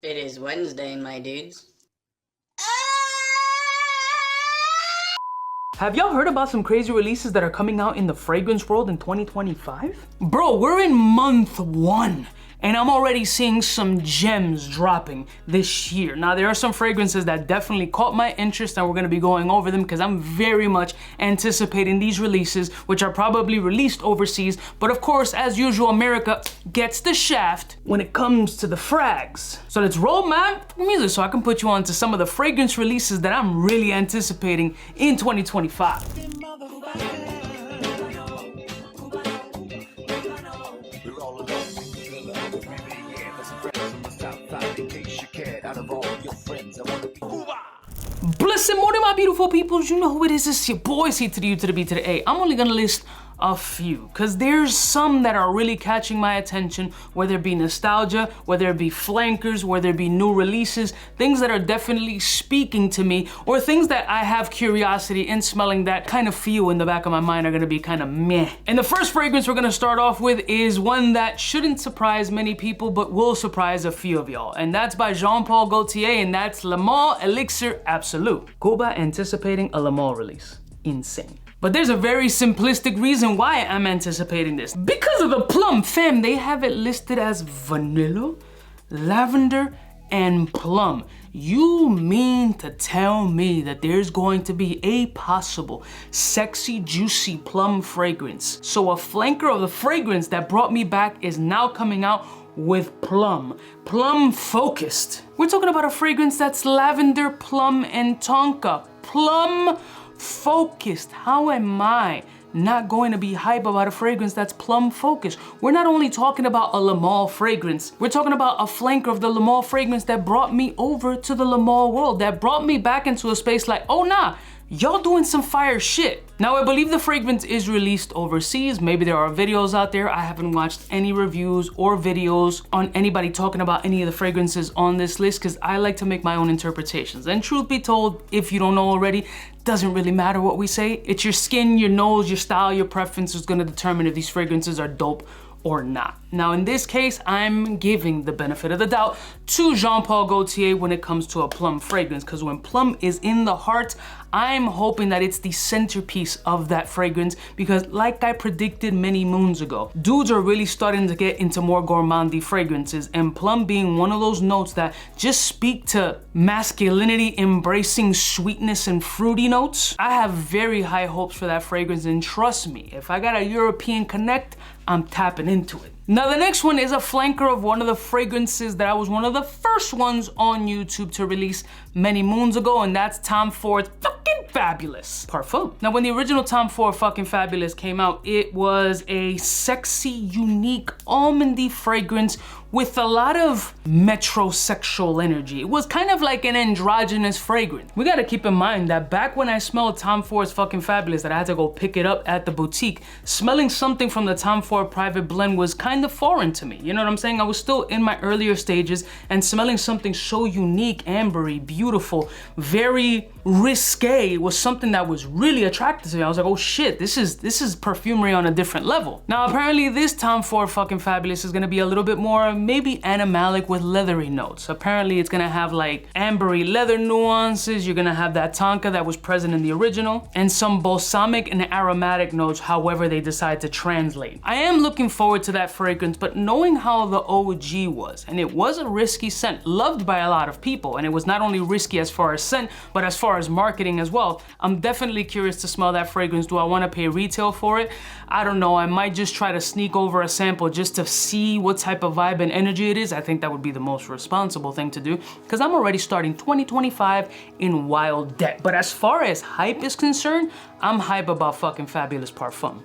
It is Wednesday, my dudes. Have y'all heard about some crazy releases that are coming out in the fragrance world in 2025? Bro, we're in month 1. And I'm already seeing some gems dropping this year. Now, there are some fragrances that definitely caught my interest, and we're gonna be going over them because I'm very much anticipating these releases, which are probably released overseas. But of course, as usual, America gets the shaft when it comes to the frags. So let's roll my music so I can put you on to some of the fragrance releases that I'm really anticipating in 2025. Blessed morning, my beautiful peoples. You know who it is. It's your boy, C to the U to the B to the A. I'm only gonna list a few, because there's some that are really catching my attention, whether it be nostalgia, whether it be flankers, whether it be new releases, things that are definitely speaking to me, or things that I have curiosity in smelling that kind of feel in the back of my mind are gonna be kind of meh. And the first fragrance we're gonna start off with is one that shouldn't surprise many people, but will surprise a few of y'all. And that's by Jean-Paul Gaultier, and that's Le Male Elixir Absolute. Cuba anticipating a Le Male release. Insane. But there's a very simplistic reason why I'm anticipating this. Because of the plum, fam. They have it listed as vanilla, lavender, and plum. You mean to tell me that there's going to be a possible sexy, juicy plum fragrance? So a flanker of the fragrance that brought me back is now coming out with plum focused. We're talking about a fragrance that's lavender, plum, and tonka. Plum focused. How am I not going to be hype about a fragrance that's plum focused? We're not only talking about a Le Male fragrance, we're talking about a flanker of the Le Male fragrance that brought me over to the Le Male world, that brought me back into a space like, oh nah, y'all doing some fire shit. Now, I believe the fragrance is released overseas. Maybe there are videos out there. I haven't watched any reviews or videos on anybody talking about any of the fragrances on this list because I like to make my own interpretations. And truth be told, if you don't know already, doesn't really matter what we say. It's your skin, your nose, your style, your preference is gonna determine if these fragrances are dope or not. Now, in this case, I'm giving the benefit of the doubt to Jean-Paul Gaultier when it comes to a plum fragrance, because when plum is in the heart, I'm hoping that it's the centerpiece of that fragrance, because like I predicted many moons ago, dudes are really starting to get into more gourmandy fragrances, and plum being one of those notes that just speak to masculinity, embracing sweetness and fruity notes. I have very high hopes for that fragrance, and trust me, if I got a European connect, I'm tapping into it. Now, the next one is a flanker of one of the fragrances that I was one of the first ones on YouTube to release many moons ago, and that's Tom Ford's fucking Fabulous Parfum. Now, when the original Tom Ford fucking Fabulous came out, it was a sexy, unique, almondy fragrance with a lot of metrosexual energy. It was kind of like an androgynous fragrance. We gotta keep in mind that back when I smelled Tom Ford's fucking Fabulous, that I had to go pick it up at the boutique, smelling something from the Tom Ford Private Blend was kind of foreign to me. You know what I'm saying? I was still in my earlier stages, and smelling something so unique, ambery, beautiful, very risque was something that was really attractive to me. I was like, oh shit, this is perfumery on a different level. Now, apparently this Tom Ford fucking Fabulous is gonna be a little bit more maybe animalic with leathery notes. Apparently it's gonna have like ambery leather nuances. You're gonna have that tonka that was present in the original, and some balsamic and aromatic notes, however they decide to translate. I am looking forward to that fragrance, but knowing how the OG was, and it was a risky scent, loved by a lot of people, and it was not only risky as far as scent, but as far as marketing as well. I'm definitely curious to smell that fragrance. Do I wanna pay retail for it? I don't know. I might just try to sneak over a sample just to see what type of vibe and energy it is. I think that would be the most responsible thing to do, because I'm already starting 2025 in wild debt. But as far as hype is concerned, I'm hype about fucking Fabulous Parfum.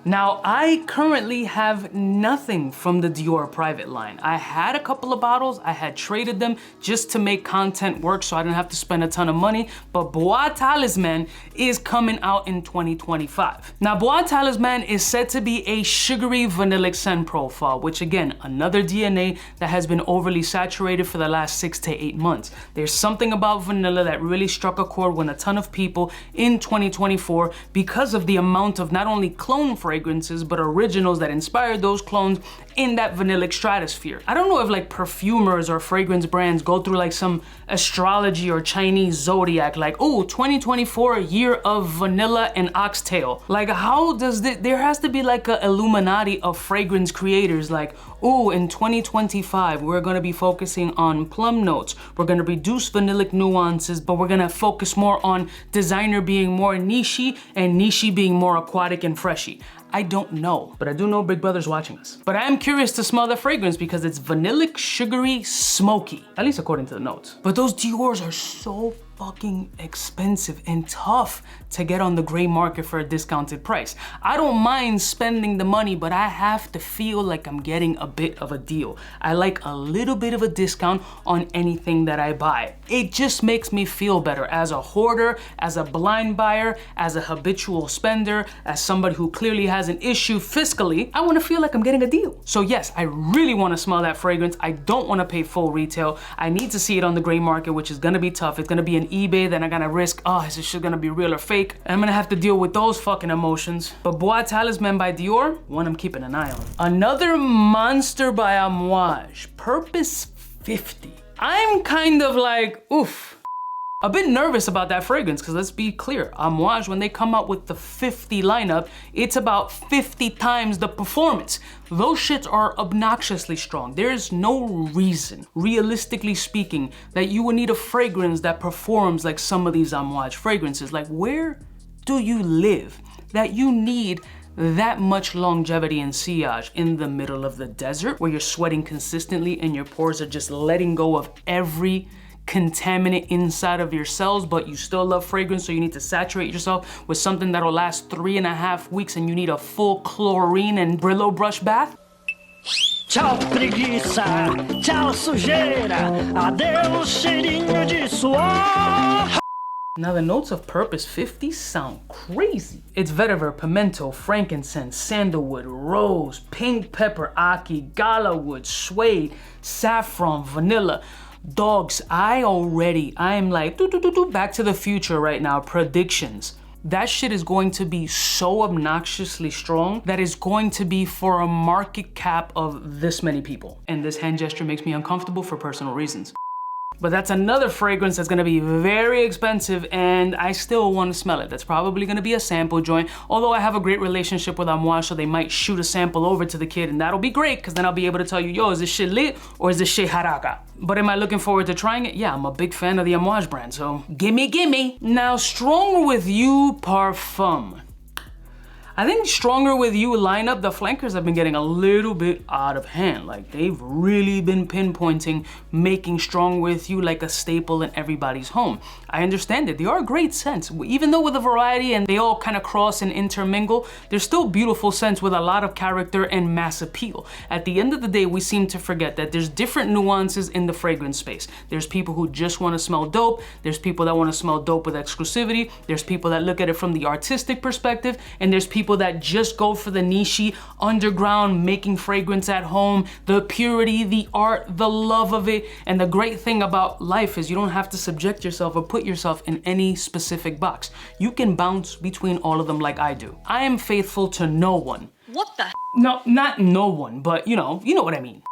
Now, I currently have nothing from the Dior private line. I had a couple of bottles, I had traded them just to make content work so I didn't have to spend a ton of money, but Bois Talisman is coming out in 2025. Now, Bois Talisman is said to be a sugary vanillic scent profile, which again, another DNA that has been overly saturated for the last 6 to 8 months. There's something about vanilla that really struck a chord with a ton of people in 2024 because of the amount of not only clone fragrances, but originals that inspired those clones in that vanillic stratosphere. I don't know if like perfumers or fragrance brands go through like some astrology or Chinese zodiac, like, oh, 2024, year of vanilla and oxtail. Like, how does there has to be like a Illuminati of fragrance creators, like, oh, in 2025, we're gonna be focusing on plum notes. We're gonna reduce vanillic nuances, but we're gonna focus more on designer being more nichey and nichey being more aquatic and freshy. I don't know, but I do know Big Brother's watching us. But I am curious to smell the fragrance because it's vanillic, sugary, smoky, at least according to the notes. But those Dior's are so fucking expensive and tough to get on the gray market for a discounted price. I don't mind spending the money, but I have to feel like I'm getting a bit of a deal. I like a little bit of a discount on anything that I buy. It just makes me feel better as a hoarder, as a blind buyer, as a habitual spender, as somebody who clearly has an issue fiscally. I want to feel like I'm getting a deal. So yes, I really want to smell that fragrance. I don't want to pay full retail. I need to see it on the gray market, which is gonna be tough. It's gonna be an eBay, then I gotta risk, oh, is this shit gonna be real or fake? And I'm gonna have to deal with those fucking emotions. But Bois Talisman by Dior, one I'm keeping an eye on. Another monster by Amouage, Purpose 50. I'm kind of like, oof. A bit nervous about that fragrance, because let's be clear, Amouage, when they come out with the 50 lineup, it's about 50 times the performance. Those shits are obnoxiously strong. There's no reason, realistically speaking, that you would need a fragrance that performs like some of these Amouage fragrances. Like, where do you live that you need that much longevity and sillage in the middle of the desert where you're sweating consistently and your pores are just letting go of every contaminant inside of your cells, but you still love fragrance, so you need to saturate yourself with something that'll last 3.5 weeks and you need a full chlorine and Brillo brush bath? Tchau preguiça, tchau sujeira, adeus cheirinho de suor. Now the notes of Purpose 50 sound crazy. It's vetiver, pimento, frankincense, sandalwood, rose, pink pepper, ackee, gala wood, suede, saffron, vanilla. Dogs, I am like, Back to the Future right now, predictions. That shit is going to be so obnoxiously strong that is going to be for a market cap of this many people. And this hand gesture makes me uncomfortable for personal reasons. But that's another fragrance that's gonna be very expensive and I still wanna smell it. That's probably gonna be a sample joint, although I have a great relationship with Amouage, so they might shoot a sample over to the kid and that'll be great, because then I'll be able to tell you, yo, is this shit lit or is this shit haraka? But am I looking forward to trying it? Yeah, I'm a big fan of the Amouage brand, so gimme. Now, Stronger With You Parfum. I think Stronger With You lineup, the flankers have been getting a little bit out of hand. Like, they've really been pinpointing making Strong With You like a staple in everybody's home. I understand it. They are great scents. Even though with a variety and they all kind of cross and intermingle, they're still beautiful scents with a lot of character and mass appeal. At the end of the day, we seem to forget that there's different nuances in the fragrance space. There's people who just want to smell dope. There's people that want to smell dope with exclusivity. There's people that look at it from the artistic perspective. And there's people that just go for the niche, underground, making fragrance at home, the purity, the art, the love of it. And the great thing about life is you don't have to subject yourself or put yourself in any specific box. You can bounce between all of them like I do. I am faithful to no one. What the? No, not no one, but you know what I mean.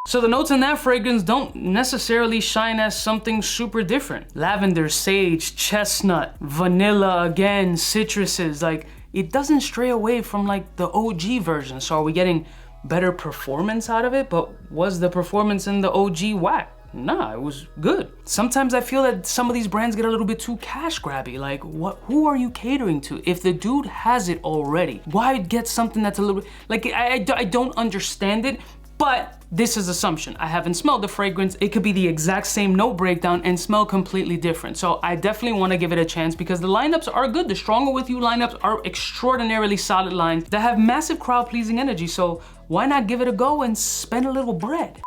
So the notes in that fragrance don't necessarily shine as something super different. Lavender, sage, chestnut, vanilla again, citruses, like, it doesn't stray away from like the OG version. So are we getting better performance out of it? But was the performance in the OG whack? Nah, it was good. Sometimes I feel that some of these brands get a little bit too cash grabby. Like, who are you catering to? If the dude has it already, why get something that's a little bit, like, I don't understand it. But this is assumption. I haven't smelled the fragrance. It could be the exact same note breakdown and smell completely different. So I definitely want to give it a chance because the lineups are good. The Stronger With You lineups are extraordinarily solid lines that have massive crowd-pleasing energy. So why not give it a go and spend a little bread?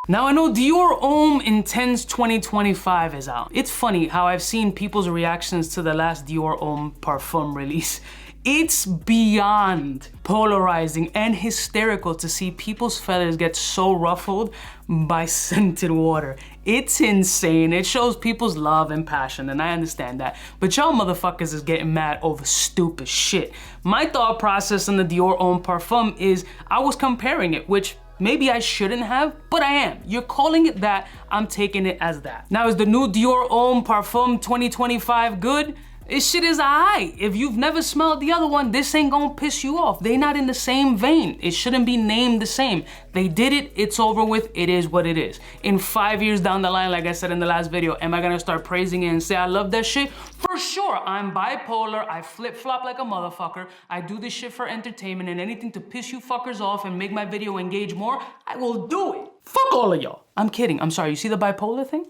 Now I know Dior Homme Intense 2025 is out. It's funny how I've seen people's reactions to the last Dior Homme Parfum release. It's beyond polarizing and hysterical to see people's feathers get so ruffled by scented water. It's insane. It shows people's love and passion, and I understand that. But y'all motherfuckers is getting mad over stupid shit. My thought process on the Dior Homme Parfum is I was comparing it, which Maybe I shouldn't have, but I am. You're calling it that, I'm taking it as that. Now, is the new Dior Homme Parfum 2025 good? This shit is aight. If you've never smelled the other one, this ain't gonna piss you off. They not in the same vein. It shouldn't be named the same. They did it, it's over with, it is what it is. In 5 years down the line, like I said in the last video, am I gonna start praising it and say I love that shit? For sure, I'm bipolar, I flip-flop like a motherfucker, I do this shit for entertainment, and anything to piss you fuckers off and make my video engage more, I will do it. Fuck all of y'all. I'm kidding, I'm sorry, you see the bipolar thing?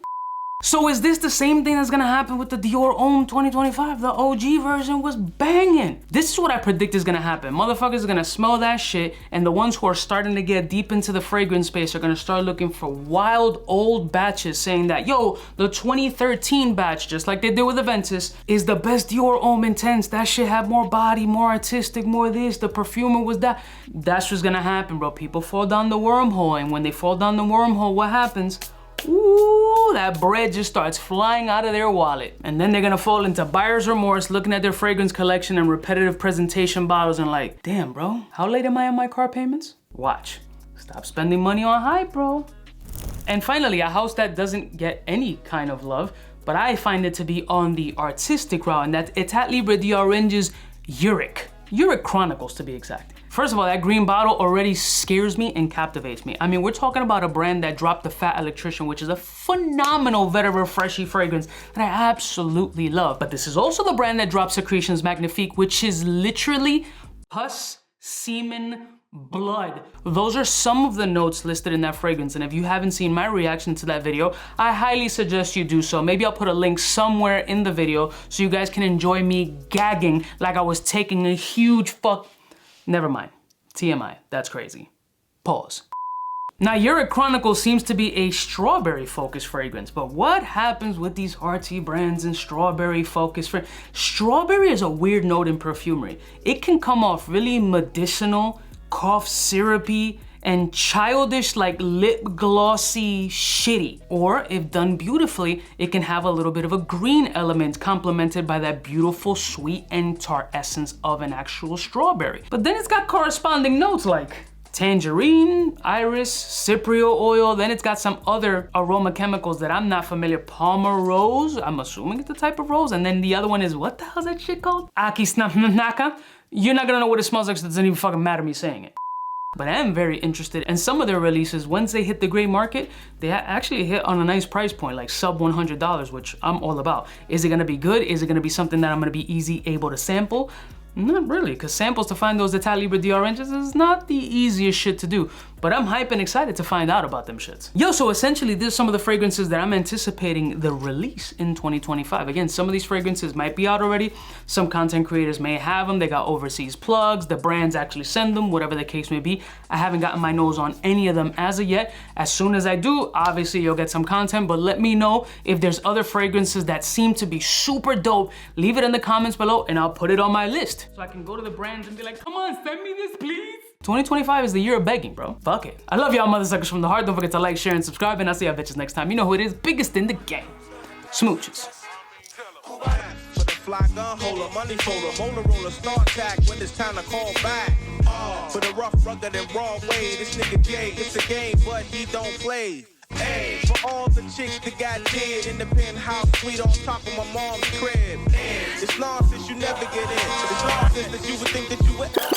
So is this the same thing that's gonna happen with the Dior Homme 2025? The OG version was banging. This is what I predict is gonna happen. Motherfuckers are gonna smell that shit, and the ones who are starting to get deep into the fragrance space are gonna start looking for wild old batches saying that, yo, the 2013 batch, just like they did with Aventus, is the best Dior Homme Intense. That shit had more body, more artistic, more this, the perfumer was that. That's what's gonna happen, bro. People fall down the wormhole, and when they fall down the wormhole, what happens? Ooh, that bread just starts flying out of their wallet. And then they're gonna fall into buyer's remorse, looking at their fragrance collection and repetitive presentation bottles and like, damn, bro, how late am I on my car payments? Watch. Stop spending money on hype, bro. And finally, a house that doesn't get any kind of love, but I find it to be on the artistic route, and that's 𝗙𝗪𝗏 Uruk Chronicles, to be exact. First of all, that green bottle already scares me and captivates me. I mean, we're talking about a brand that dropped the Fat Electrician, which is a phenomenal vetiver freshy fragrance that I absolutely love. But this is also the brand that dropped Secretions Magnifique, which is literally pus, semen, blood. Those are some of the notes listed in that fragrance, and if you haven't seen my reaction to that video, I highly suggest you do so. Maybe I'll put a link somewhere in the video so you guys can enjoy me gagging like I was taking a huge Never mind. TMI. That's crazy. Pause. Now, Uruk Chronicles seems to be a strawberry-focused fragrance, but what happens with these artsy brands and strawberry-focused fragrances? Strawberry is a weird note in perfumery. It can come off really medicinal, cough syrupy, and childish, like lip glossy shitty. Or if done beautifully, it can have a little bit of a green element complemented by that beautiful sweet and tart essence of an actual strawberry. But then it's got corresponding notes like tangerine, iris, cypriol oil. Then it's got some other aroma chemicals that I'm not familiar. Palmer rose, I'm assuming it's the type of rose. And then the other one is, what the hell's that shit called? Akisnamnaka. You're not gonna know what it smells like, so it doesn't even fucking matter me saying it. But I am very interested in some of their releases. Once they hit the gray market, they actually hit on a nice price point, like sub $100, which I'm all about. Is it gonna be good? Is it gonna be something that I'm gonna be able to sample? Not really, because samples to find those 𝗙𝗪𝗏 oranges is not the easiest shit to do. But I'm hype and excited to find out about them shits. Yo, so essentially, these are some of the fragrances that I'm anticipating the release in 2025. Again, some of these fragrances might be out already. Some content creators may have them. They got overseas plugs. The brands actually send them, whatever the case may be. I haven't gotten my nose on any of them as of yet. As soon as I do, obviously you'll get some content, but let me know if there's other fragrances that seem to be super dope. Leave it in the comments below and I'll put it on my list. So I can go to the brands and be like, come on, send me this, please. 2025 is the year of begging, bro. Fuck it. I love y'all mother suckers from the heart. Don't forget to like, share, and subscribe, and I'll see y'all bitches next time. You know who it is, biggest in the game. Smooches. Fly gun holder, money folder, roller, start attack when it's time to call back. For the rough, rugged, and raw way, this nigga Jay, it's a game, but he don't play. Hey, for all the chicks that got dead in the penthouse suite on top of my mom's crib. It's nonsense, you never get in. It's nonsense that you would think that you would.